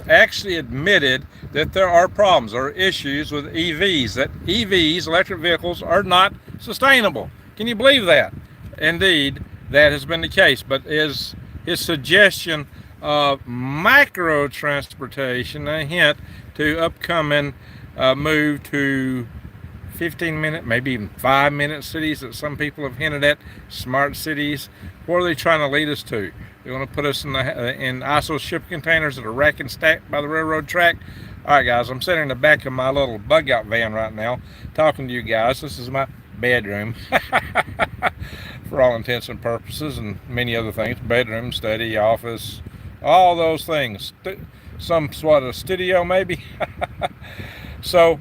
actually admitted that there are problems or issues with EVs, that EVs, electric vehicles, are not sustainable. Can you believe that? Indeed, that has been the case. But is his suggestion of micro transportation a hint to upcoming move to 15-minute, maybe even 5-minute cities that some people have hinted at, smart cities? What are they trying to lead us to? They want to put us in ISO shipping containers that are rack and stacked by the railroad track. All right, guys, I'm sitting in the back of my little bug out van right now talking to you guys. This is my bedroom for all intents and purposes, and many other things: bedroom, study, office, all those things. Some sort of studio maybe. So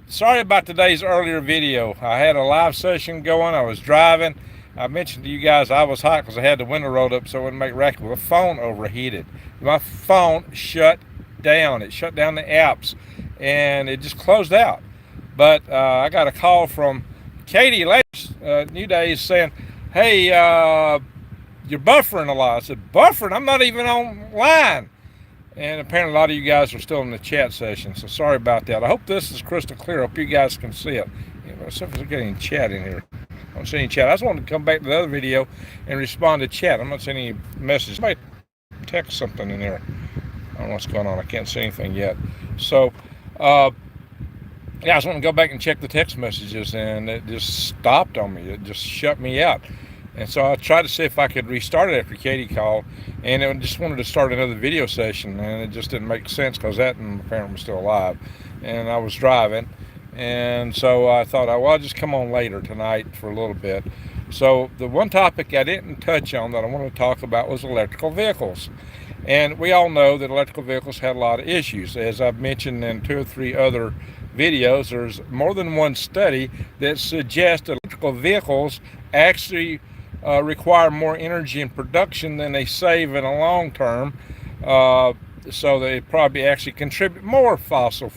sorry about today's earlier video. I had a live session going. I was driving. I mentioned to you guys I was hot because I had the window rolled up so it wouldn't make racket. Well, the phone overheated. My phone shut down. It shut down the apps and it just closed out. But I got a call from Katie later, New Days, saying, hey, you're buffering a lot. I said, buffering? I'm not even online. And apparently a lot of you guys are still in the chat session, so sorry about that. I hope this is crystal clear. I hope you guys can see it. Except for getting chat in here. I don't see any chat. I just wanted to come back to the other video and respond to chat. I'm not seeing any messages. Somebody text something in there. I don't know what's going on. I can't see anything yet. So, yeah, I just want to go back and check the text messages, and it just stopped on me. It just shut me out. And so I tried to see if I could restart it after Katie called, and I just wanted to start another video session, and it just didn't make sense because that and my parent was still alive, and I was driving. And so I thought, well, I'll just come on later tonight for a little bit. So the one topic I didn't touch on that I want to talk about was electrical vehicles. And we all know that electrical vehicles had a lot of issues. As I've mentioned in 2 or 3 other videos, there's more than one study that suggests that electrical vehicles actually require more energy in production than they save in a long term. So they probably actually contribute more carbon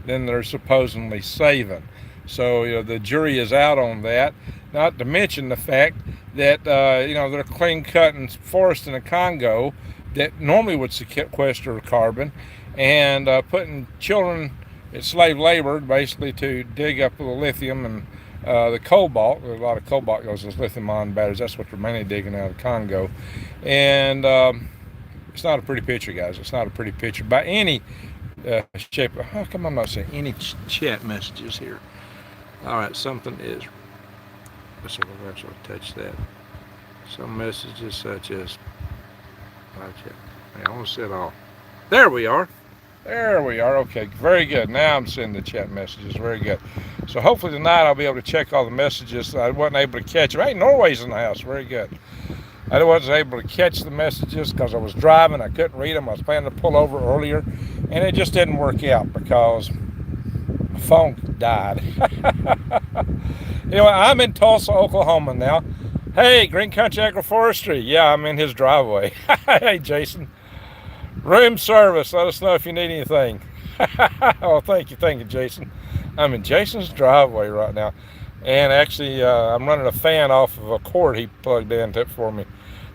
than they're supposedly saving. So the jury is out on that. Not to mention the fact that they're clean cutting forests in the Congo that normally would sequester carbon, and putting children at slave labor basically to dig up the lithium and the cobalt. A lot of cobalt goes as lithium-ion batteries. That's what they're mainly digging out of Congo, and it's not a pretty picture, guys. It's not a pretty picture by any shape. How come I'm not seeing any chat messages here? All right, something is. Let's see if I can actually touch that. Some messages such as. I want to see it all. There we are. There we are. Okay, very good. Now I'm seeing the chat messages. Very good. So hopefully tonight I'll be able to check all the messages. I wasn't able to catch them. Hey, Norway's in the house. Very good. I wasn't able to catch the messages because I was driving. I couldn't read them. I was planning to pull over earlier, and it just didn't work out because my phone died. Anyway, I'm in Tulsa, Oklahoma now. Hey, Green Country Agroforestry. Yeah, I'm in his driveway. Hey, Jason. Room service. Let us know if you need anything. Oh, thank you, Jason. I'm in Jason's driveway right now. And actually, I'm running a fan off of a cord he plugged into it for me.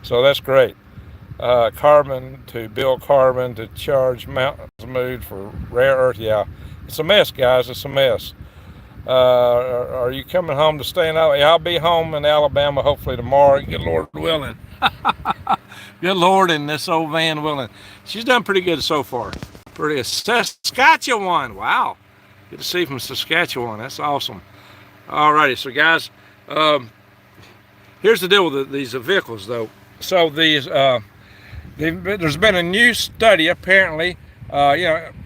So that's great. Carbon to build carbon to charge mountains moved for rare earth. Yeah, it's a mess, guys. It's a mess. Are you coming home to stay in Alabama? Yeah, I'll be home in Alabama hopefully tomorrow. Good Lord willing. Good Lord, and this old van willing. She's done pretty good so far. Pretty Saskatchewan. Wow. Good to see you from Saskatchewan. That's awesome. Alrighty, so guys, here's the deal with these vehicles, though. So these, there's been a new study apparently.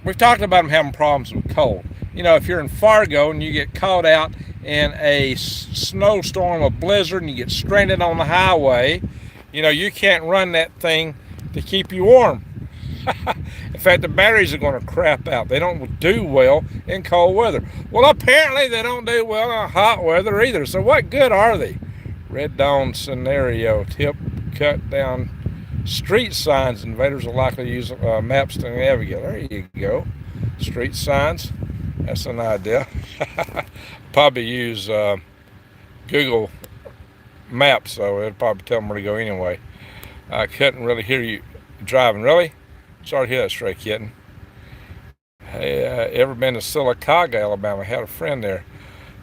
We've talked about them having problems with cold. If you're in Fargo and you get caught out in a snowstorm, a blizzard, and you get stranded on the highway, you can't run that thing to keep you warm. In fact, the batteries are going to crap out. They don't do well in cold weather. Well, apparently they don't do well in hot weather either. So what good are they? Red Dawn scenario. Tip: cut down street signs. Invaders will likely use maps to navigate. There you go. Street signs. That's an idea. Probably use Google Maps, so it'll probably tell them where to go anyway. I couldn't really hear you Driving, really? Sorry to hear that, stray kitten. Hey, ever been to Sylacauga, Alabama? I had a friend there.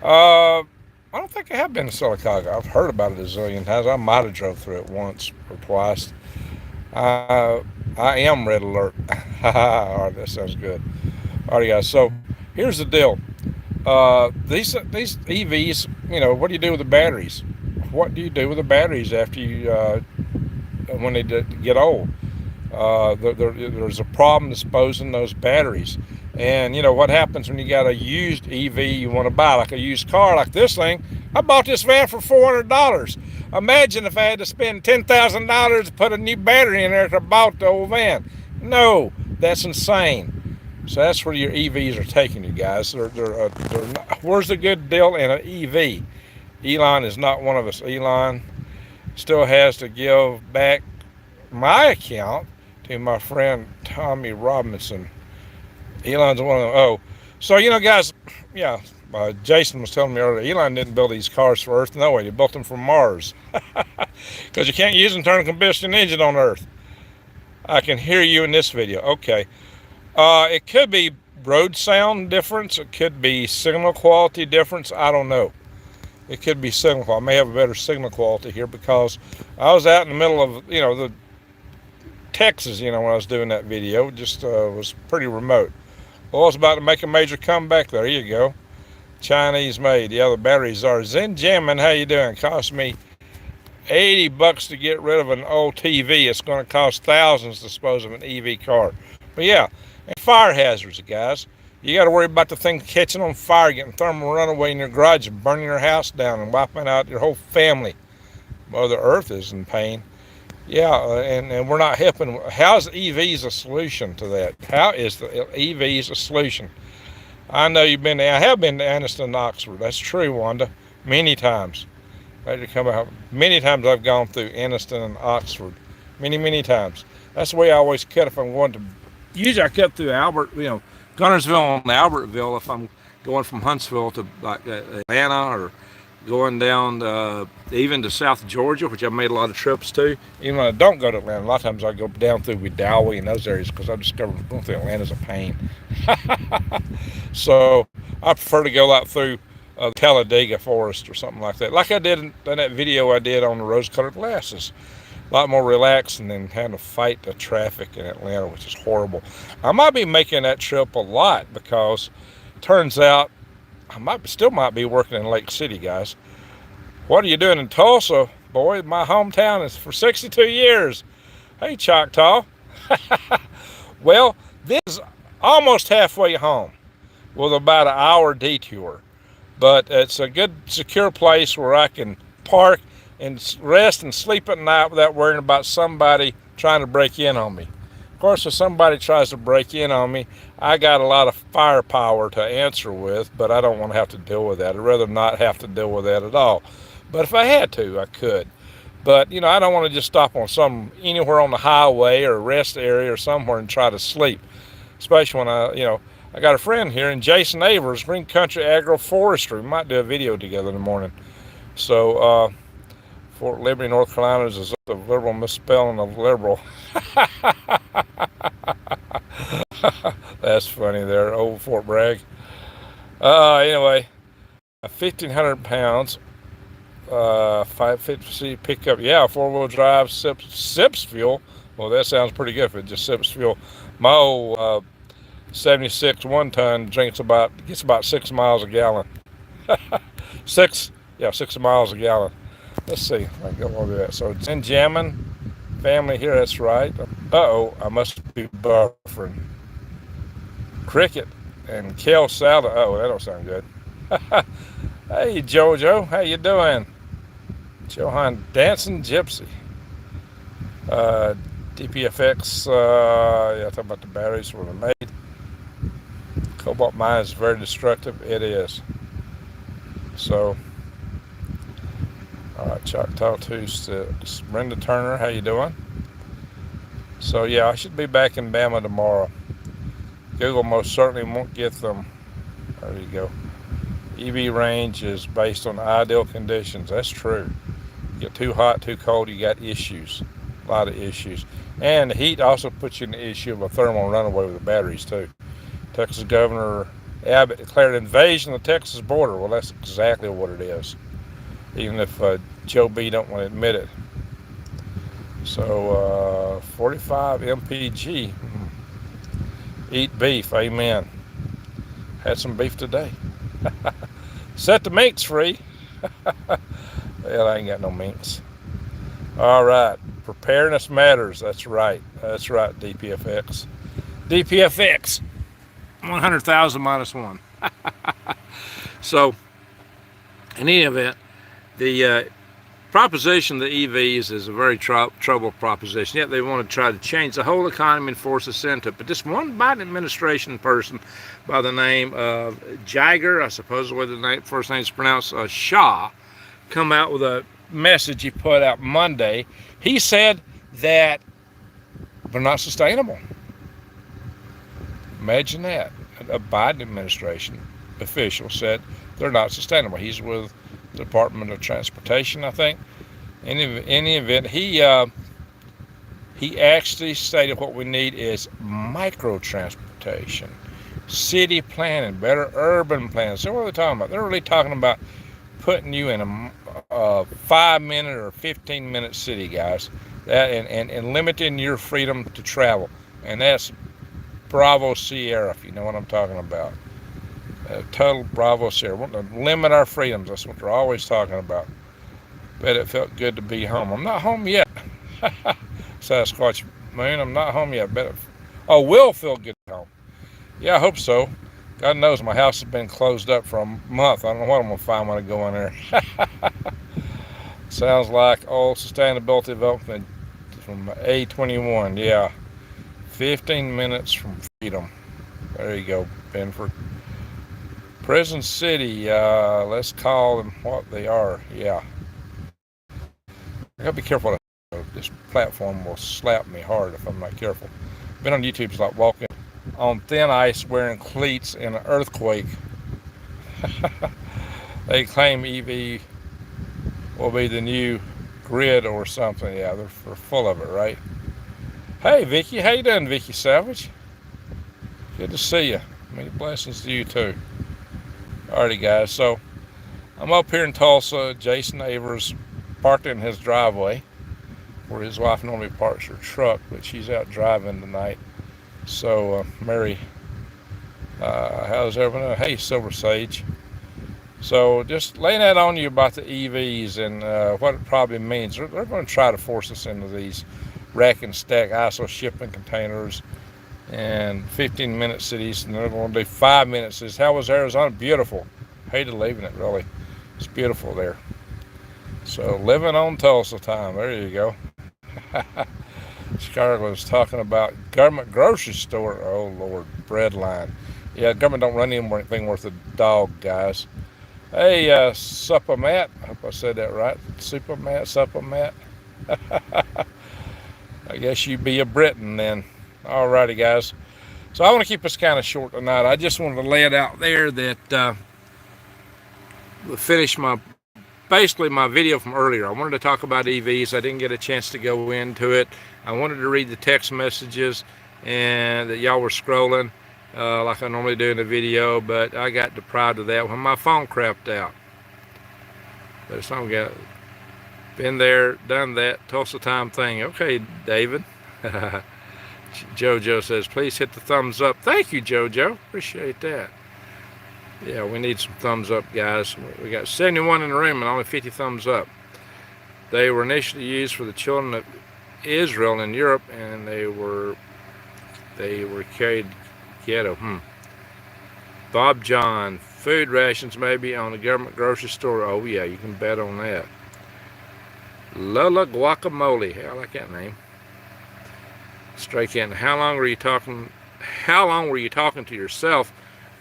I don't think I have been to Sylacauga. I've heard about it a zillion times. I might have drove through it once or twice. I am red alert. All right, that sounds good. All right, guys. So here's the deal. These EVs, what do you do with the batteries? What do you do with the batteries after you when they get old? There's a problem disposing those batteries. And what happens when you got a used EV you want to buy, like a used car, like this thing? I bought this van for $400. Imagine if I had to spend $10,000 to put a new battery in there to buy the old van. No, that's insane. So that's where your EVs are taking you guys. They're not, where's the good deal in an EV? Elon is not one of us. Elon still has to give back my account to my friend Tommy Robinson. Elon's one of them. Oh, so guys, yeah. Jason was telling me earlier, Elon didn't build these cars for Earth. No way, he built them for Mars, because you can't use an internal combustion engine on Earth. I can hear you in this video. Okay, it could be road sound difference. It could be signal quality difference. I don't know. It could be signal quality. I may have a better signal quality here because I was out in the middle of the Texas. When I was doing that video, it just was pretty remote. Well, I was about to make a major comeback there. Here you go. Chinese made. Yeah, the batteries are. Zenjamin, how you doing? Cost me $80 to get rid of an old TV. It's going to cost thousands to dispose of an EV car. But yeah, and fire hazards, guys. You got to worry about the thing catching on fire, getting thermal runaway in your garage, and burning your house down and wiping out your whole family. Mother Earth is in pain. Yeah, and we're not helping. How's EVs a solution to that? How is the EVs a solution? I know you've been there. I have been to Anniston and Oxford. That's true, Wanda. Many times. Ready to come out. Many times I've gone through Anniston and Oxford. Many, many times. That's the way I always cut if I'm going to. Usually I cut through Gunnersville and Albertville if I'm going from Huntsville to like Atlanta, or going down even to South Georgia, which I've made a lot of trips to. Even when I don't go to Atlanta, a lot of times I go down through Wedowee and those areas because I've discovered going through Atlanta is a pain. So I prefer to go out through Talladega Forest or something like that. Like I did in that video I did on the rose-colored glasses. A lot more relaxing than having to fight the traffic in Atlanta, which is horrible. I might be making that trip a lot because it turns out I still might be working in Lake City, guys. What are you doing in Tulsa? Boy, my hometown is for 62 years. Hey, Choctaw. Well, this is almost halfway home with about an hour detour. But it's a good, secure place where I can park and rest and sleep at night without worrying about somebody trying to break in on me. Of course, if somebody tries to break in on me, I got a lot of firepower to answer with, but I don't want to have to deal with that. I'd rather not have to deal with that at all. But if I had to, I could. But, I don't want to just stop on anywhere on the highway or a rest area or somewhere and try to sleep. Especially when I got a friend here in Jason Avers, Green Country Agroforestry. We might do a video together in the morning. So, Fort Liberty, North Carolina is a liberal misspelling of liberal. That's funny there, old Fort Bragg. Anyway, 1,500 pounds, 550 pickup. Yeah, 4-wheel drive, sips fuel. Well, that sounds pretty good if it just sips fuel. My old 76 1-ton gets about 6 miles a gallon. 6 miles a gallon. Let's see. I can go over that. So it's in jamming family here. That's right. Uh-oh, I must be buffering. Cricket and kale salad. Oh, that don't sound good. Hey, Jojo, how you doing? Johan Dancing Gypsy. DPFX. Yeah, talking about the batteries were made. Cobalt mine is very destructive. It is. So. All right, Choctaw 2, Brenda Turner, how you doing? So yeah, I should be back in Bama tomorrow. Google most certainly won't get them. There you go. EV range is based on ideal conditions. That's true. You get too hot, too cold, you got issues. A lot of issues. And the heat also puts you in the issue of a thermal runaway with the batteries too. Texas Governor Abbott declared invasion of the Texas border. Well, that's exactly what it is, even if Joe B don't want to admit it. So 45 MPG. Eat beef, amen. Had some beef today. Set the minks free. Well, I ain't got no minks. All right, preparedness matters. That's right. That's right, DPFX. DPFX, 100,000 minus one. So, in any event, the proposition of the EVs is a very troubled proposition. Yet they want to try to change the whole economy and force us into it. But this one Biden administration person by the name of Jagger, I suppose the way the first name is pronounced, Shah, come out with a message he put out Monday. He said that they're not sustainable. Imagine that. A Biden administration official said they're not sustainable. He's with the Department of Transportation, I think. In any event, he actually stated what we need is micro transportation, city planning, better urban planning. So what are they talking about? They're really talking about putting you in a 5-minute or 15-minute city, guys, that and limiting your freedom to travel. And that's Bravo Sierra, if you know what I'm talking about. Total Bravo Sierra. We want to limit our freedoms. That's what they're always talking about. Bet it felt good to be home. I'm not home yet. Sasquatch Moon, I'm not home yet. Will feel good at home. Yeah, I hope so. God knows my house has been closed up for a month. I don't know what I'm going to find when I go in there. Sounds like old sustainability development from A21. Yeah. 15 minutes from freedom. There you go, Benford. Prison City, let's call them what they are. Yeah. I gotta be careful. This platform will slap me hard if I'm not careful. Been on YouTube, it's like walking on thin ice wearing cleats in an earthquake. They claim EV will be the new grid or something. Yeah, they're full of it, right? Hey, Vicky. How you doing, Vicky Savage? Good to see you. Many blessings to you, too. Alrighty, guys. So, I'm up here in Tulsa. Jason Avers parked in his driveway where his wife normally parks her truck, but she's out driving tonight. So, Mary, how's everyone? Hey, Silver Sage. So, just laying that on you about the EVs and what it probably means. They're going to try to force us into these rack and stack ISO shipping containers and 15-minute cities, and they're going to do 5-minute cities. How was Arizona? Beautiful. Hated leaving it, really. It's beautiful there. So living on Tulsa time. There you go. Scarlett was talking about government grocery store. Oh Lord, bread line. Yeah, government don't run anything worth a dog, guys. Hey, Suppa Matt. I hope I said that right. Suppa Matt. I guess you be a Briton then. Alrighty, guys. So I want to keep this kind of short tonight. I just wanted to lay it out there that we'll finish basically my video from earlier. I wanted to talk about EVs. I didn't get a chance to go into it. I wanted to read the text messages and that y'all were scrolling like I normally do in the video, but I got deprived of that when my phone crapped out. But it's not got. Been there, done that, Tulsa time thing. Okay, David. JoJo says, please hit the thumbs up. Thank you, JoJo. Appreciate that. Yeah, we need some thumbs up, guys. We got 71 in the room and only 50 thumbs up. They were initially used for the children of Israel in Europe, and they were carried ghetto. Bob John, food rations maybe on the government grocery store. Oh yeah, you can bet on that. Lola Guacamole. I like that name. Stray Cat. How long were you talking to yourself?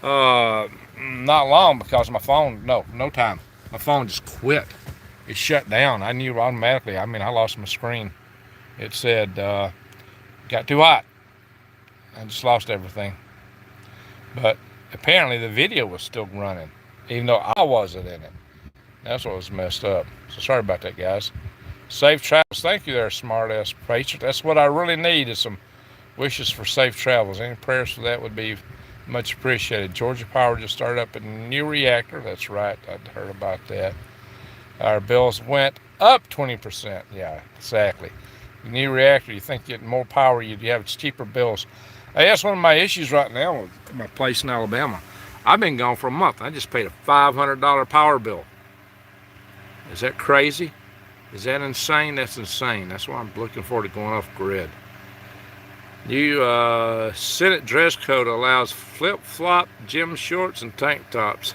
Not long, because my phone, no time. My phone just quit. It shut down. I knew automatically. I lost my screen. It said, got too hot. I just lost everything. But apparently the video was still running, even though I wasn't in it. That's what was messed up. So sorry about that, guys. Safe travels. Thank you there, smart-ass preacher. That's what I really need is some wishes for safe travels. Any prayers for that would be much appreciated. Georgia Power just started up a new reactor. That's right. I'd heard about that. Our bills went up 20%. Yeah, exactly. New reactor, you think getting more power, you'd have cheaper bills. Hey, that's one of my issues right now with my place in Alabama. I've been gone for a month. I just paid a $500 power bill. Is that crazy? Is that insane? That's insane. That's why I'm looking forward to going off grid. New Senate dress code allows flip-flop gym shorts and tank tops.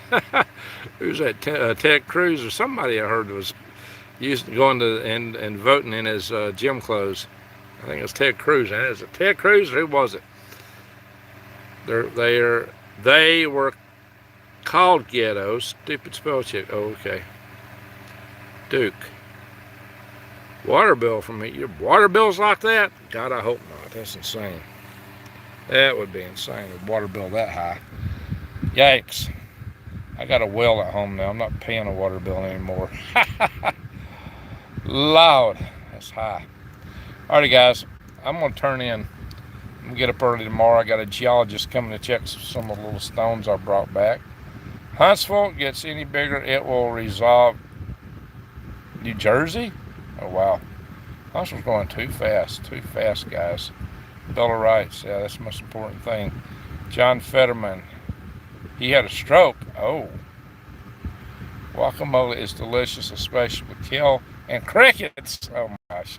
Who's that? Ted Cruz or somebody I heard was going to and voting in his gym clothes. I think it was Ted Cruz. Is it Ted Cruz or who was it? They were called ghettos. Stupid spell check. Oh, okay. Duke. Water bill from me. Your water bills like that? God, I hope not. That's insane. That would be insane. A water bill that high. Yikes. I got a well at home now. I'm not paying a water bill anymore. Loud. That's high. Alrighty, guys. I'm going to turn in. I'm going to get up early tomorrow. I got a geologist coming to check some of the little stones I brought back. Huntsville gets any bigger, it will resolve. New Jersey? Oh, wow. Huntsville's going too fast, guys. Bill of Rights, yeah, that's the most important thing. John Fetterman, he had a stroke. Oh. Guacamole is delicious, especially with kale and crickets. Oh, my gosh.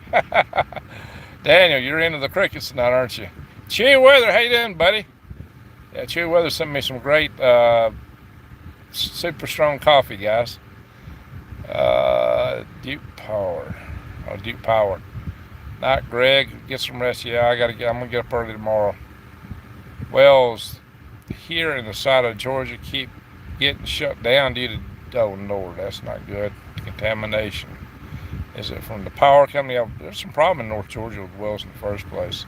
Daniel, you're into the crickets tonight, aren't you? Chewy Weather, how you doing, buddy? Yeah, Chewy Weather sent me some great super strong coffee, guys. Duke Power. Oh, Duke Power. Night, Greg. Get some rest. Yeah, I'm gonna get up early tomorrow. Wells here in the side of Georgia keep getting shut down due to, oh Lord, that's not good. Contamination. Is it from the power company? There's some problem in North Georgia with wells in the first place.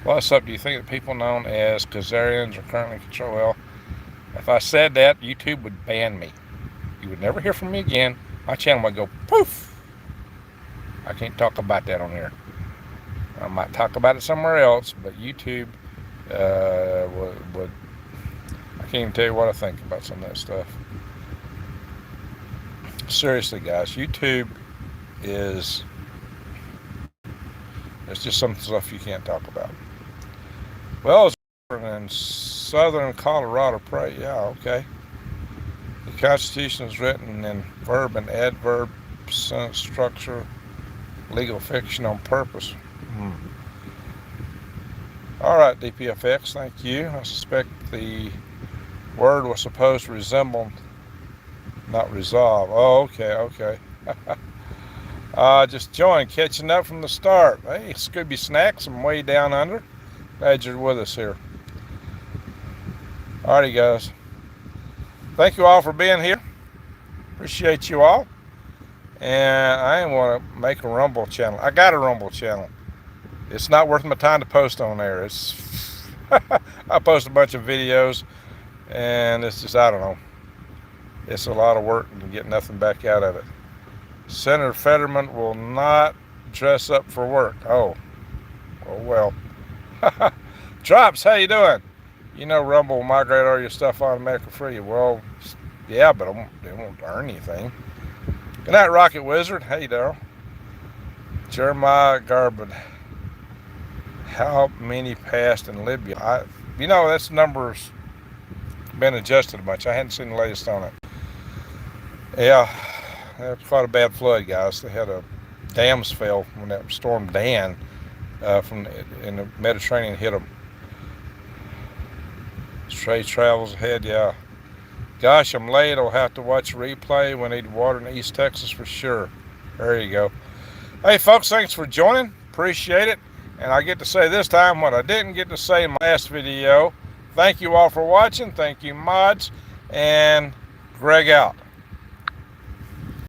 What's up? Do you think that people known as Khazarians are currently control? Well, if I said that, YouTube would ban me. You would never hear from me again. My channel would go poof. I can't talk about that on here. I might talk about it somewhere else, but YouTube would. I can't even tell you what I think about some of that stuff. Seriously, guys, YouTube is. It's just some stuff you can't talk about. Well, it's in southern Colorado, pray. Yeah, okay. The Constitution is written in verb and adverb, sentence structure, legal fiction on purpose. All right, DPFX, thank you. I suspect the word was supposed to resemble, not resolve. Oh, okay. Just joined, catching up from the start. Hey, Scooby Snacks, I'm way down under. Glad you're with us here. Alrighty, guys. Thank you all for being here. Appreciate you all. And I want to make a Rumble channel. I got a Rumble channel. It's not worth my time to post on there. It's I post a bunch of videos, and it's just, I don't know. It's a lot of work and get nothing back out of it. Senator Fetterman will not dress up for work. Oh well. Drops, how you doing? You know Rumble will migrate all your stuff automatically for you. Well, yeah, but it won't earn anything. Good night, Rocket Wizard. Hey, Daryl. Jeremiah Garbin. How many passed in Libya? That's number's been adjusted a bunch. I hadn't seen the latest on it. Yeah, that was quite a bad flood, guys. They had a dams fail when that storm Dan in the Mediterranean hit them. Trade travels ahead, yeah. Gosh, I'm late. I'll have to watch a replay. We need water in East Texas for sure. There you go. Hey, folks, thanks for joining. Appreciate it. And I get to say this time what I didn't get to say in my last video. Thank you all for watching. Thank you, mods. And Greg out.